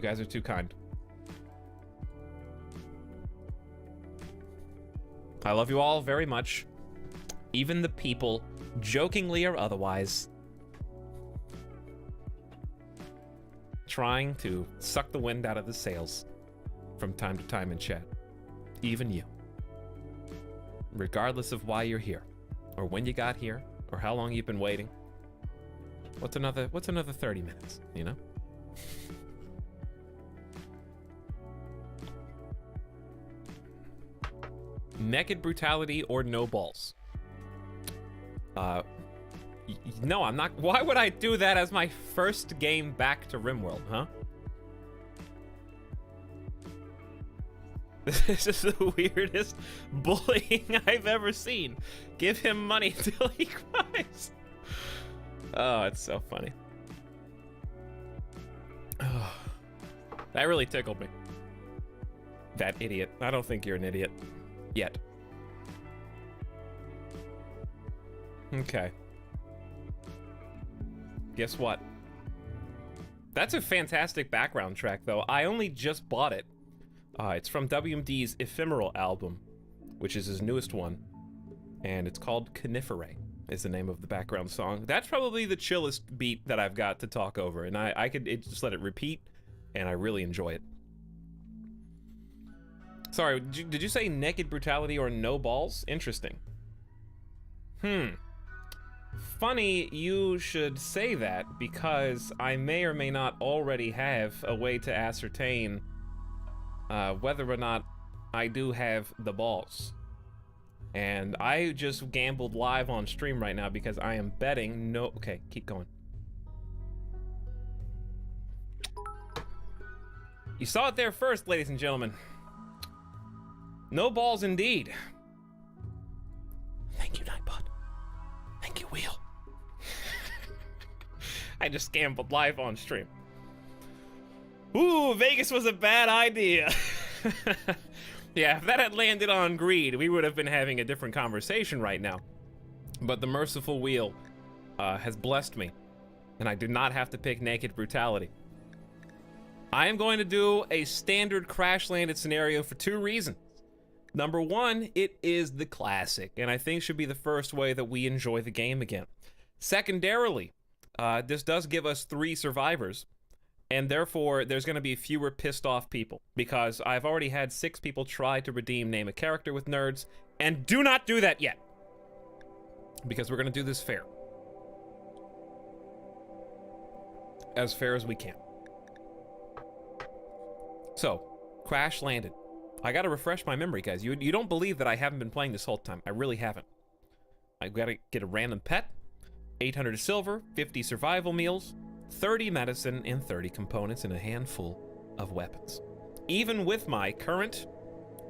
guys are too kind. I love you all very much. Even the people, jokingly or otherwise, trying to suck the wind out of the sails from time to time in chat. Even you. Regardless of why you're here, or when you got here, or how long you've been waiting. What's another 30 minutes, you know? Naked brutality or no balls? No, I'm not. Why would I do that as my first game back to RIMWORLD, huh? This is the weirdest bullying I've ever seen. Give him money till he cries. Oh, it's so funny. Oh, that really tickled me. That idiot. I don't think you're an idiot. Yet. Okay. Guess what? That's a fantastic background track, though. I only just bought it. It's from WMD's Ephemeral album, which is his newest one. And it's called Coniferae, is the name of the background song. That's probably the chillest beat that I've got to talk over. And I could just let it repeat, and I really enjoy it. Sorry, did you say naked brutality or no balls? Interesting. Funny you should say that, because I may or may not already have a way to ascertain whether or not I do have the balls. And I just gambled live on stream right now because I am betting no... Okay, keep going. You saw it there first, ladies and gentlemen. No balls indeed. Thank you, Nightbot. Thank you, Wheel. I just gambled live on stream. Ooh, Vegas was a bad idea. Yeah, if that had landed on greed, we would have been having a different conversation right now. But the merciful Wheel has blessed me, and I did not have to pick naked brutality. I am going to do a standard crash landed scenario for 2 reasons. Number 1, it is the classic, and I think should be the first way that we enjoy the game again. Secondarily, this does give us 3 survivors, and therefore there's going to be fewer pissed off people, because I've already had 6 people try to redeem Name a Character with Nerds, and do not do that yet, because we're going to do this fair. As fair as we can. So, crash landed. I gotta refresh my memory, guys. You don't believe that I haven't been playing this whole time. I really haven't. I gotta get a random pet, 800 silver, 50 survival meals, 30 medicine, and 30 components, and a handful of weapons. Even with my current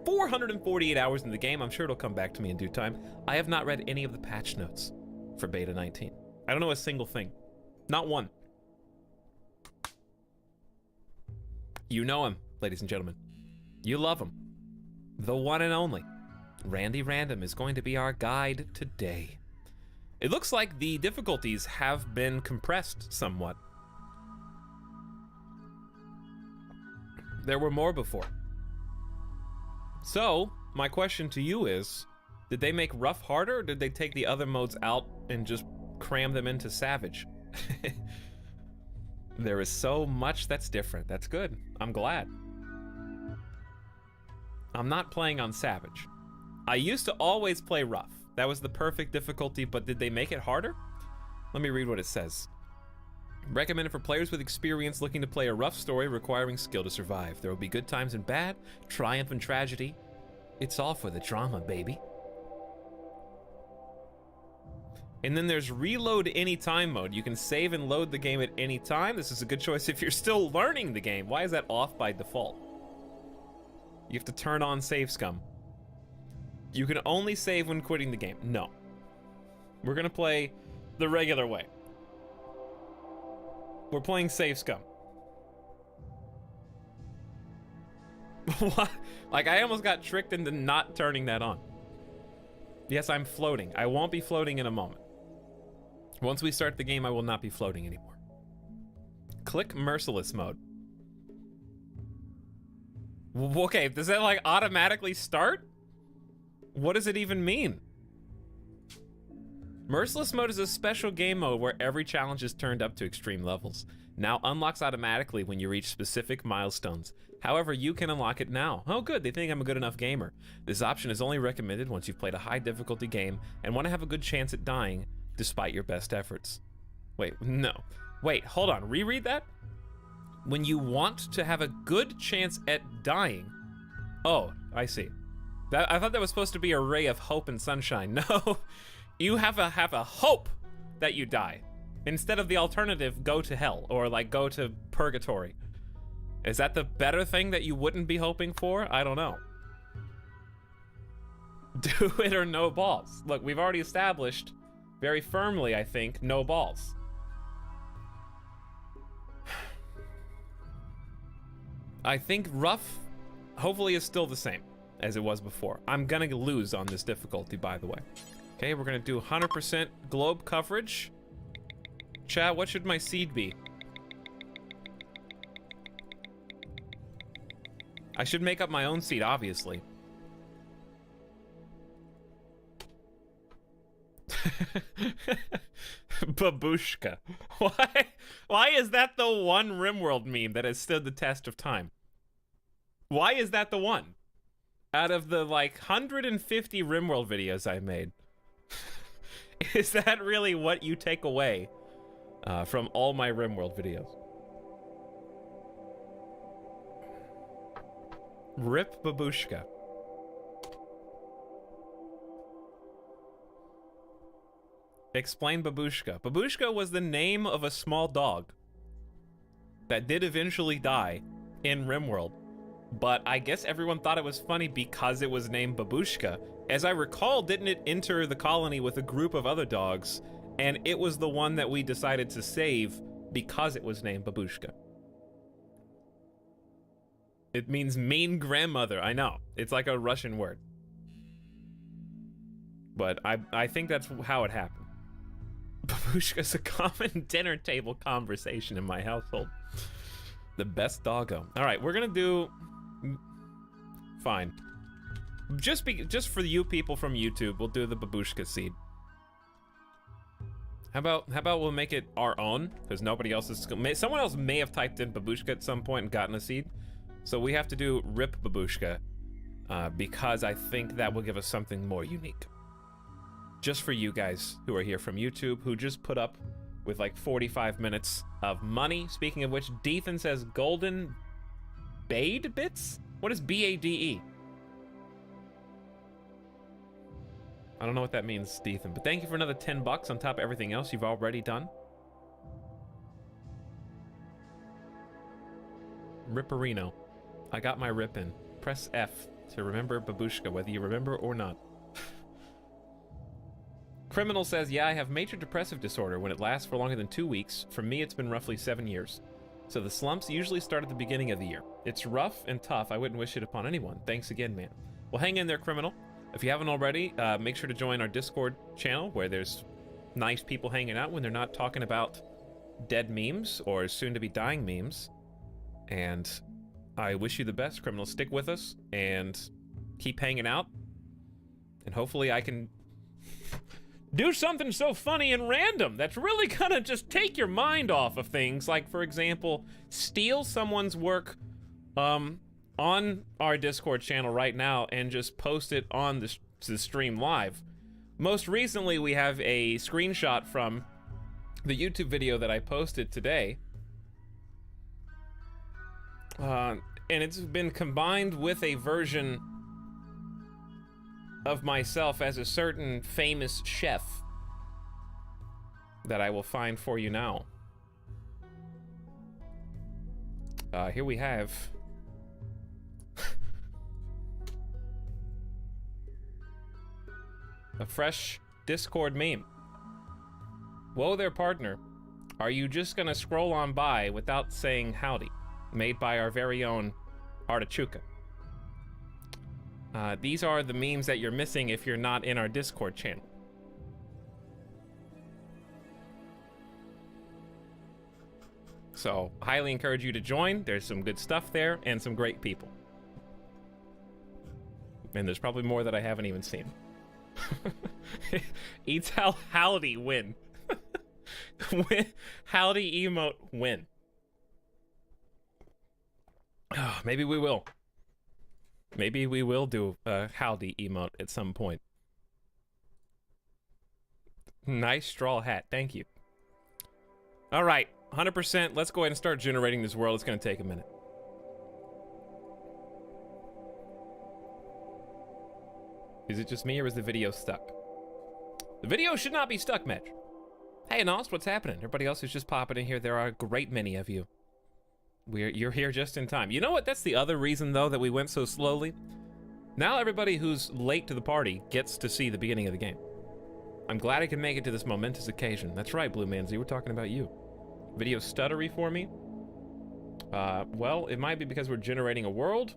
448 hours in the game, I'm sure it'll come back to me in due time, I have not read any of the patch notes for Beta 19. I don't know a single thing. Not one. You know him, ladies and gentlemen. You love him. The one and only. Randy Random is going to be our guide today. It looks like the difficulties have been compressed somewhat. There were more before. So, my question to you is, did they make rough harder, or did they take the other modes out and just cram them into Savage? There is so much that's different. That's good. I'm glad. I'm not playing on Savage. I used to always play rough. That was the perfect difficulty, but did they make it harder? Let me read what it says. Recommended for players with experience looking to play a rough story requiring skill to survive. There will be good times and bad, triumph and tragedy. It's all for the drama, baby. And then there's reload anytime mode. You can save and load the game at any time. This is a good choice if you're still learning the game. Why is that off by default? You have to turn on save scum. You can only save when quitting the game. No. We're gonna play the regular way. We're playing save scum. What? Like, I almost got tricked into not turning that on. Yes, I'm floating. I won't be floating in a moment. Once we start the game, I will not be floating anymore. Click merciless mode. Okay, does that like automatically start? What does it even mean? Merciless mode is a special game mode where every challenge is turned up to extreme levels. Now unlocks automatically when you reach specific milestones. However, you can unlock it now. Oh good, they think I'm a good enough gamer. This option is only recommended once you've played a high difficulty game and want to have a good chance at dying despite your best efforts. Wait, no. Wait, hold on, reread that? When you want to have a good chance at dying. Oh, I see. I thought that was supposed to be a ray of hope and sunshine. No, you have a hope that you die. Instead of the alternative, go to hell or like go to purgatory. Is that the better thing that you wouldn't be hoping for? I don't know. Do it or no balls. Look, we've already established very firmly, I think, no balls. I think rough, hopefully, is still the same as it was before. I'm gonna lose on this difficulty, by the way. Okay, we're gonna do 100% globe coverage. Chat, what should my seed be? I should make up my own seed, obviously. Babushka. Why is that the one RimWorld meme that has stood the test of time? Why is that the one? Out of the like 150 RimWorld videos I made, is that really what you take away from all my RimWorld videos? Rip Babushka. Explain Babushka. Babushka was the name of a small dog that did eventually die in RimWorld. But I guess everyone thought it was funny because it was named Babushka. As I recall, didn't it enter the colony with a group of other dogs? And it was the one that we decided to save because it was named Babushka. It means mean grandmother. I know. It's like a Russian word. But I think that's how it happened. Babushka's a common dinner table conversation in my household. The best doggo. All right, we're gonna do... Fine. Just for you people from YouTube, we'll do the Babushka seed. How about we'll make it our own? Because nobody else is... Someone else may have typed in Babushka at some point and gotten a seed. So we have to do Rip Babushka. Because I think that will give us something more unique. Just for you guys who are here from YouTube, who just put up with like 45 minutes of money. Speaking of which, Deethan says golden Bade bits? What is B-A-D-E? I don't know what that means, Deethan, but thank you for another 10 bucks on top of everything else you've already done. Ripperino. I got my rip in. Press F to remember Babushka, whether you remember or not. Criminal says, yeah, I have major depressive disorder. When it lasts for longer than 2 weeks, for me it's been roughly 7 years. So the slumps usually start at the beginning of the year. It's rough and tough. I wouldn't wish it upon anyone. Thanks again, man. Well, hang in there, Criminal. If you haven't already, make sure to join our Discord channel where there's nice people hanging out when they're not talking about dead memes or soon-to-be dying memes. And I wish you the best, Criminal. Stick with us and keep hanging out. And hopefully I can... do something so funny and random that's really gonna just take your mind off of things. Like, for example, steal someone's work on our Discord channel right now and just post it on the stream live. Most recently, we have a screenshot from the YouTube video that I posted today. And it's been combined with a version of myself as a certain famous chef that I will find for you now. Here we have a fresh Discord meme. Whoa there, partner. Are you just gonna scroll on by without saying howdy? Made by our very own Artichuka. These are the memes that you're missing if you're not in our Discord channel. So, highly encourage you to join. There's some good stuff there and some great people. And there's probably more that I haven't even seen. Etal howdy win. Howdy emote win. Oh, maybe we will. Maybe we will do a howdy emote at some point. Nice straw hat, thank you. All right, 100%. Let's go ahead and start generating this world. It's gonna take a minute. Is it just me or is the video stuck? The video should not be stuck, Mitch. Hey, Anost, what's happening? Everybody else who's just popping in here, there are a great many of you. You're here just in time. You know what? That's the other reason, though, that we went so slowly. Now everybody who's late to the party gets to see the beginning of the game. I'm glad I can make it to this momentous occasion. That's right, Blue Man Z, we're talking about you. Video stuttery for me? Well, it might be because we're generating a world,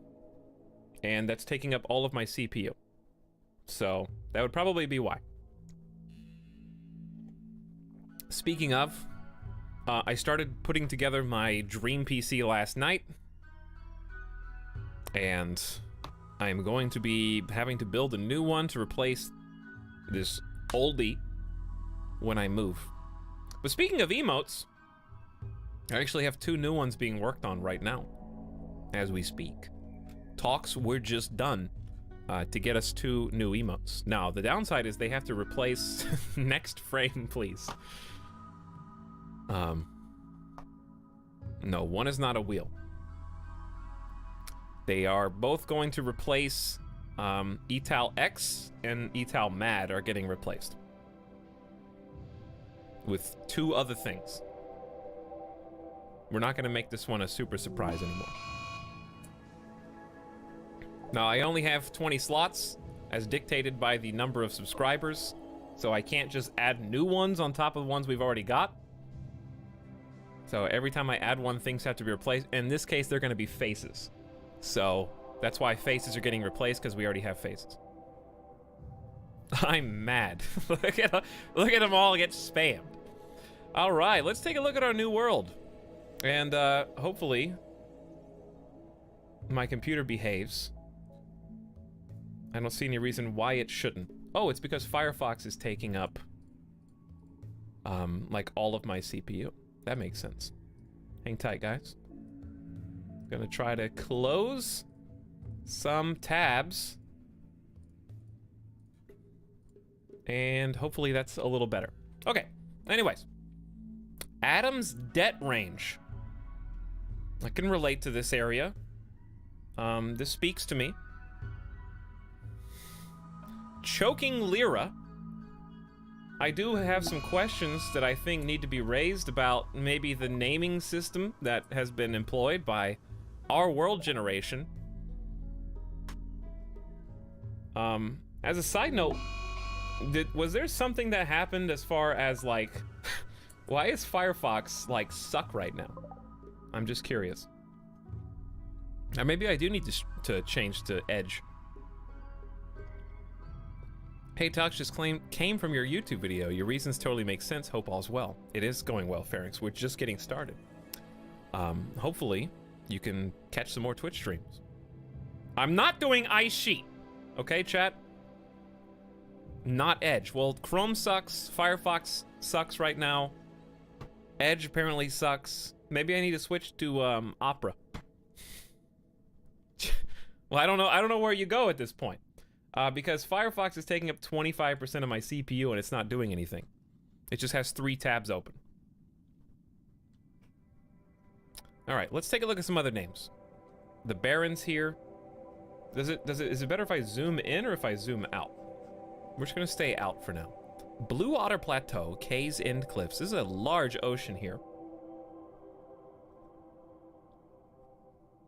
and that's taking up all of my CPU. So, that would probably be why. Speaking of, I started putting together my dream PC last night, and I am going to be having to build a new one to replace this oldie when I move. But speaking of emotes, I actually have 2 new ones being worked on right now, as we speak. Talks were just done to get us 2 new emotes. Now, the downside is they have to replace... Next frame, please. No, one is not a wheel. They are both going to replace Etalyx and Etalyx are getting replaced with 2 other things. We're not going to make this one a super surprise anymore. Now, I only have 20 slots as dictated by the number of subscribers, so I can't just add new ones on top of the ones we've already got. So every time I add one, things have to be replaced. In this case, they're going to be faces. So that's why faces are getting replaced, because we already have faces. I'm mad. Look at them all get spammed. All right, let's take a look at our new world. And hopefully my computer behaves. I don't see any reason why it shouldn't. Oh, it's because Firefox is taking up like all of my CPU. That makes sense. Hang tight, guys. Gonna try to close some tabs. And hopefully that's a little better. Okay, anyways. Adam's debt range. I can relate to this area. This speaks to me. Choking Lyra. I do have some questions that I think need to be raised about maybe the naming system that has been employed by our world generation. As a side note, was there something that happened as far as like, why is Firefox like suck right now? I'm just curious. Now maybe I do need to change to Edge. Hey, Talks just came from your YouTube video. Your reasons totally make sense. Hope all's well. It is going well, Pharynx. We're just getting started. Hopefully, you can catch some more Twitch streams. I'm not doing Ice Sheet. Okay, chat? Not Edge. Well, Chrome sucks. Firefox sucks right now. Edge apparently sucks. Maybe I need to switch to Opera. Well, I don't know where you go at this point. Because Firefox is taking up 25% of my CPU and it's not doing anything. It just has 3 tabs open. All right, let's take a look at some other names. The Baron's here. Is it better if I zoom in or if I zoom out? We're just gonna stay out for now. Blue Otter Plateau, Kay's End Cliffs. This is a large ocean here.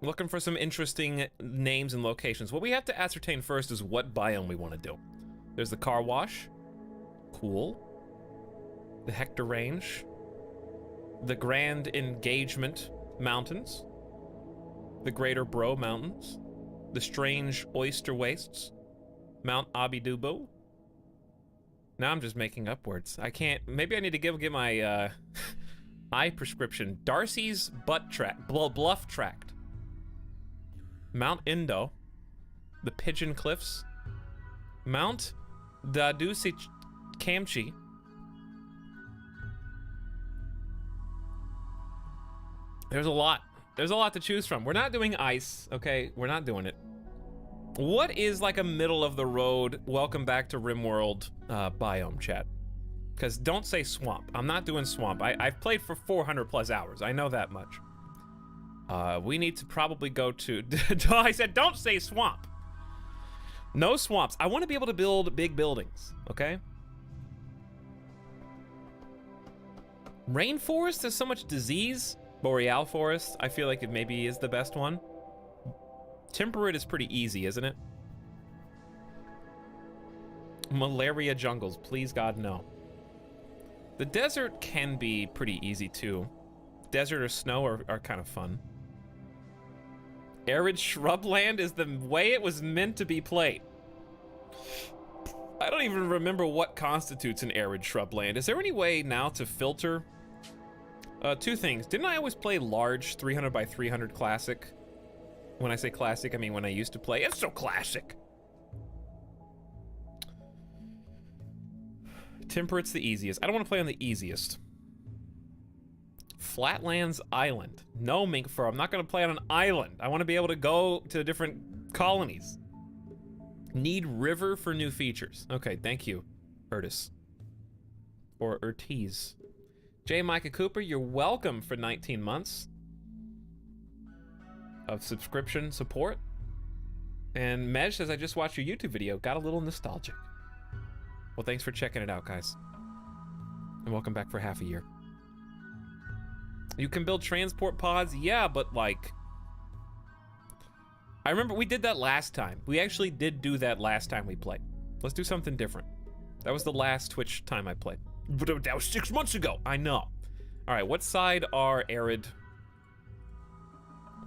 Looking for some interesting names and locations. What we have to ascertain first is what biome we want to do. There's the car wash. Cool. The Hector Range. The Grand Engagement Mountains. The Greater Bro Mountains. The Strange Oyster Wastes. Mount Abidubo. Now I'm just making up words. I can't... Maybe I need to get my eye prescription. Darcy's Butt Tract. Bluff Tract. Mount Indo. The Pigeon Cliffs. Mount Dadusi Kamchi. There's a lot. There's a lot to choose from. We're not doing ice, okay? We're not doing it. What is like a middle of the road, welcome back to RimWorld biome chat? Because don't say swamp. I'm not doing swamp. I've played for 400 plus hours. I know that much. We need to probably go to... I said don't say swamp. No swamps. I want to be able to build big buildings, okay? Rainforest, there's so much disease. Boreal forest, I feel like it maybe is the best one. Temperate is pretty easy, isn't it? Malaria jungles, please God, no. The desert can be pretty easy too. Desert or snow are kind of fun. Arid shrubland is the way it was meant to be played. I don't even remember what constitutes an arid shrubland. Is there any way now to filter? Two things. Didn't I always play large 300 by 300 classic? When I say classic, I mean when I used to play. It's so classic. Temperate's the easiest. I don't want to play on the easiest. Flatlands Island. No, Minkfur, I'm not going to play on an island. I want to be able to go to different colonies. Need river for new features. Okay, thank you, Urtis. Or Urtiz. J. Micah Cooper, you're welcome for 19 months of subscription support. And Mej says, I just watched your YouTube video, got a little nostalgic. Well, thanks for checking it out, guys. And welcome back for half a year. You can build transport pods, yeah, but like... I remember we did that last time. We actually did do that last time we played. Let's do something different. That was the last Twitch time I played. But that was 6 months ago. I know. All right, what side are arid?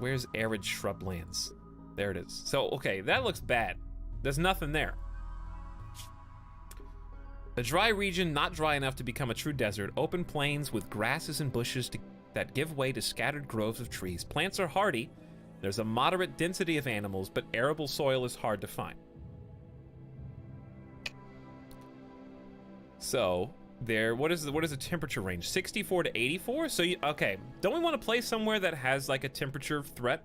Where's arid shrublands? There it is. So, okay, that looks bad. There's nothing there. A dry region, not dry enough to become a true desert. Open plains with grasses and bushes that give way to scattered groves of trees. Plants are hardy. There's a moderate density of animals, but arable soil is hard to find. So... there, what is the temperature range? 64 to 84? So you, okay, don't we want to play somewhere that has like a temperature threat?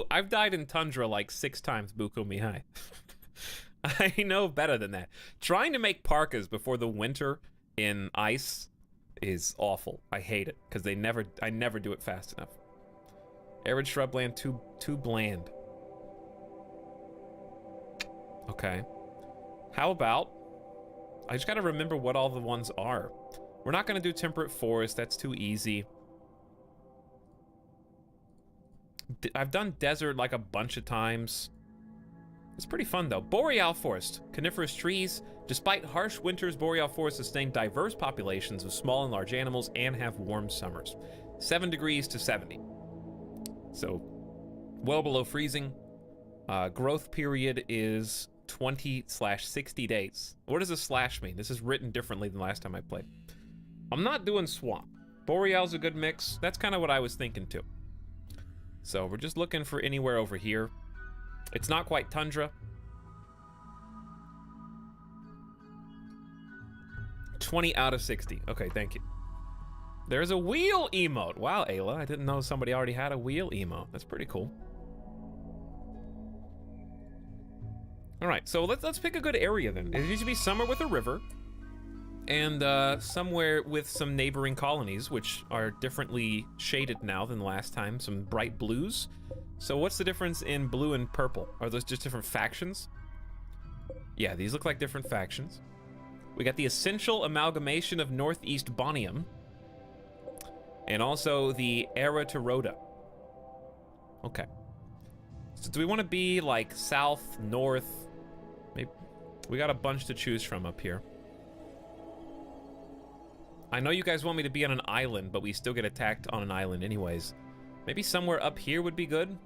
I've died in tundra like 6 times, Buko Mihai. I know better than that. Trying to make parkas before the winter in ice is awful. I hate it because I never do it fast enough. Arid shrubland, too bland. Okay. How about... I just gotta remember what all the ones are. We're not gonna do temperate forest, that's too easy. I've done desert like a bunch of times. It's pretty fun though. Boreal forest, coniferous trees. Despite harsh winters, boreal forests sustain diverse populations of small and large animals and have warm summers. 7 degrees to 70. So, well below freezing. Growth period is 20/60 days. What does a slash mean? This is written differently than last time I played. I'm not doing swamp. Boreal's a good mix. That's kind of what I was thinking too. So we're just looking for anywhere over here. It's not quite tundra. 20 out of 60. Okay, thank you. There's a wheel emote. Wow, Ayla, I didn't know somebody already had a wheel emote. That's pretty cool. All right, so let's pick a good area then. It needs to be somewhere with a river and somewhere with some neighboring colonies, which are differently shaded now than the last time. Some bright blues. So what's the difference in blue and purple? Are those just different factions? Yeah, these look like different factions. We got the essential amalgamation of Northeast Bonium and also the Erateroda. Okay. So do we want to be like south, north? Maybe we got a bunch to choose from up here. I know you guys want me to be on an island, but we still get attacked on an island anyways. Maybe somewhere up here would be good.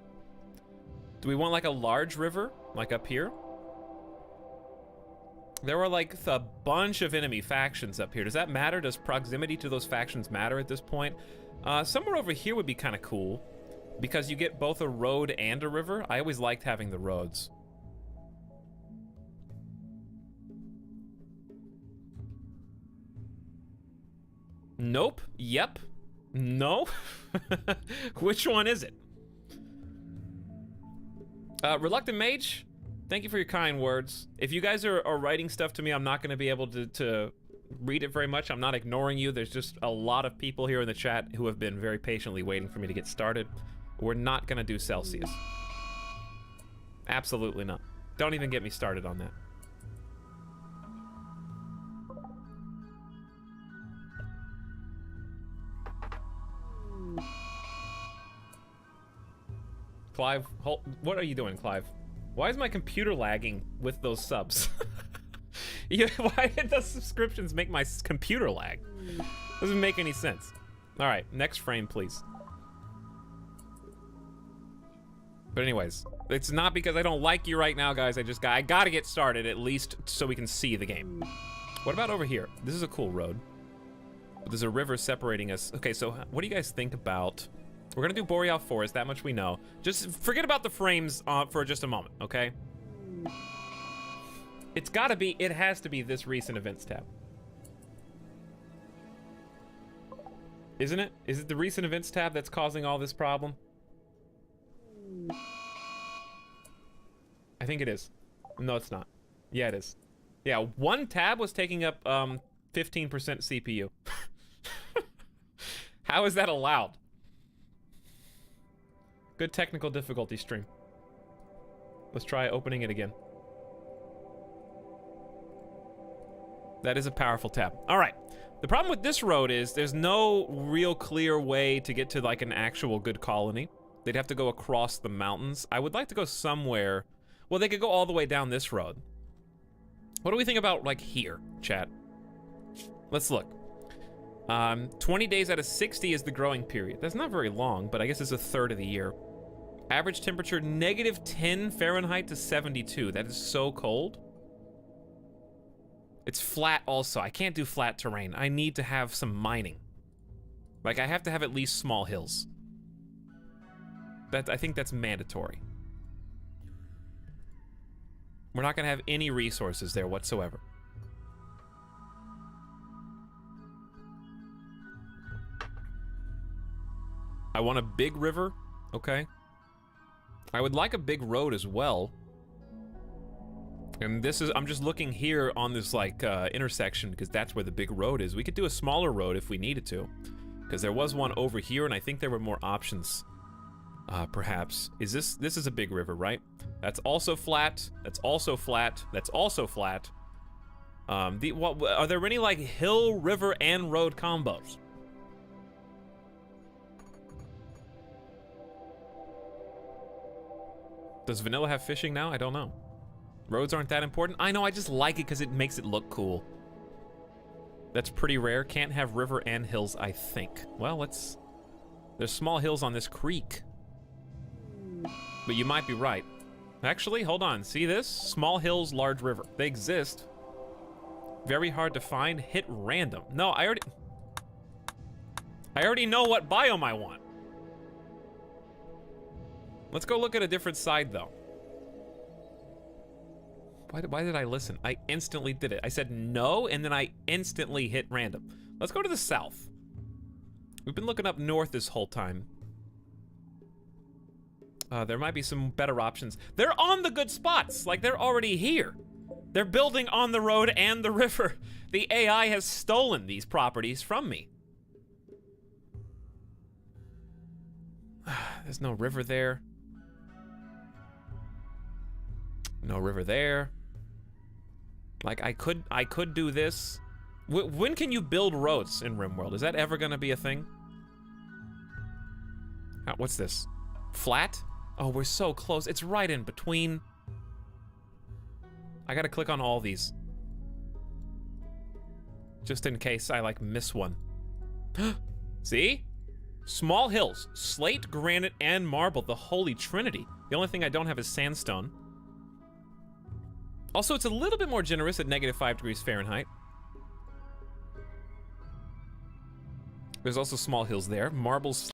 Do we want like a large river, like up here? There were like a bunch of enemy factions up here. Does that matter? Does proximity to those factions matter at this point? Somewhere over here would be kind of cool because you get both a road and a river. I always liked having the roads. Nope. Yep. No. Which one is it? Reluctant Mage, thank you for your kind words. If you guys are writing stuff to me, I'm not going to be able to read it very much. I'm not ignoring you. There's just a lot of people here in the chat who have been very patiently waiting for me to get started. We're not going to do Celsius. Absolutely not. Don't even get me started on that. Clive, what are you doing, Clive? Why is my computer lagging with those subs? Why did those subscriptions make my computer lag? Doesn't make any sense. All right, next frame, please. But anyways, it's not because I don't like you right now, guys. I gotta get started at least so we can see the game. What about over here? This is a cool road. But there's a river separating us. Okay, so what do you guys think about... We're gonna do Boreal Forest, that much we know. Just forget about the frames for just a moment, okay? It has to be this recent events tab. Isn't it? Is it the recent events tab that's causing all this problem? I think it is. No, it's not. Yeah, it is. Yeah, one tab was taking up 15% CPU. How is that allowed? Good technical difficulty stream. Let's try opening it again. That is a powerful tab. All right. The problem with this road is there's no real clear way to get to like an actual good colony. They'd have to go across the mountains. I would like to go somewhere. Well, they could go all the way down this road. What do we think about like here, chat? Let's look. 20 days out of 60 is the growing period. That's not very long, but I guess it's a third of the year. Average temperature, -10 Fahrenheit to 72. That is so cold. It's flat also. I can't do flat terrain. I need to have some mining. Like, I have to have at least small hills. I think that's mandatory. We're not gonna have any resources there whatsoever. I want a big river, okay. I would like a big road as well. And this is, I'm just looking here on this like intersection because that's where the big road is. We could do a smaller road if we needed to. Because there was one over here and I think there were more options. Perhaps. This is a big river, right? That's also flat, that's also flat, that's also flat. Are there any like hill, river, and road combos? Does vanilla have fishing now? I don't know. Roads aren't that important. I know, I just like it because it makes it look cool. That's pretty rare. Can't have river and hills, I think. Well, there's small hills on this creek. But you might be right. Actually, hold on. See this? Small hills, large river. They exist. Very hard to find. Hit random. No, I already know what biome I want. Let's go look at a different side, though. Why did I listen? I instantly did it. I said no, and then I instantly hit random. Let's go to the south. We've been looking up north this whole time. There might be some better options. They're on the good spots. Like, they're already here. They're building on the road and the river. The AI has stolen these properties from me. There's no river there. No river there. Like, I could do this. When can you build roads in RimWorld? Is that ever gonna be a thing? What's this? Flat? Oh, we're so close. It's right in between. I gotta click on all these. Just in case I, like, miss one. See? Small hills. Slate, granite, and marble. The Holy Trinity. The only thing I don't have is sandstone. Also, it's a little bit more generous at -5 degrees Fahrenheit. There's also small hills there. Marbles